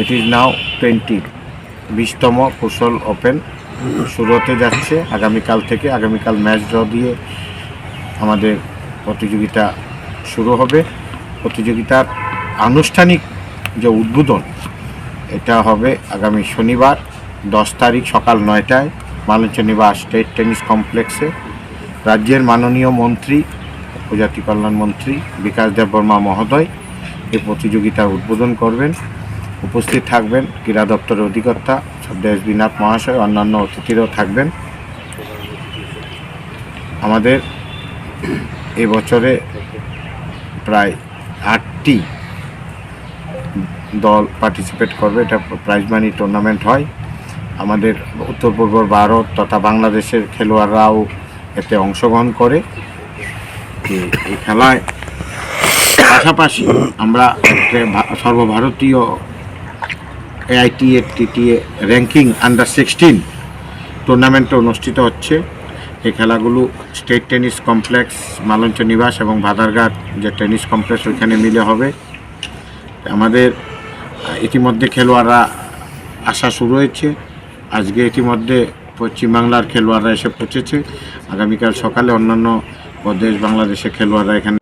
It is now 20তম Kushal open শুরু হতে যাচ্ছে আগামীকাল থেকে। আগামীকাল ম্যাচ ড্র দিয়ে আমাদের প্রতিযোগিতা শুরু হবে। প্রতিযোগিতার আনুষ্ঠানিক যে উদ্বোধন এটা হবে আগামী শনিবার 10 তারিখ সকাল 9টায় মালঞ্চনিবাস স্টেট টেনিস কমপ্লেক্সে। রাজ্যের মাননীয় মন্ত্রী উপজাতি কল্যাণ মন্ত্রী বিকাশ দেববর্মা মহোদয় এই প্রতিযোগিতার উদ্বোধন করবেন। উপস্থিত থাকবেন ক্রীড়া দপ্তরের অধিকর্তা শ্রদ্ধেয় এস বি নাথ মহাশয়, অন্যান্য অতিথিরাও থাকবেন। আমাদের এবছরে প্রায় 8টি দল পার্টিসিপেট করবে। এটা প্রাইজ মানি টুর্নামেন্ট হয়। আমাদের উত্তর পূর্ব ভারত তথা বাংলাদেশের খেলোয়াড়রাও এতে অংশগ্রহণ করে। এই খেলায় পাশাপাশি আমরা সর্বভারতীয় AITA TTA ranking under 16 tournament অনুষ্ঠিত হচ্ছে। এই খেলাগুলো স্টেট টেনিস কমপ্লেক্স মালঞ্চনিবাস এবং ভাদারঘাট যে টেনিস কমপ্লেক্স ওইখানে মিলে হবে। আমাদের ইতিমধ্যে খেলোয়াড়রা আসা শুরু হয়েছে। আজকে ইতিমধ্যে পশ্চিমবাংলার খেলোয়াড়রা এসে পৌঁছেছে। আগামীকাল সকালে অন্যান্য প্রদেশ বাংলাদেশের খেলোয়াড়রা এখানে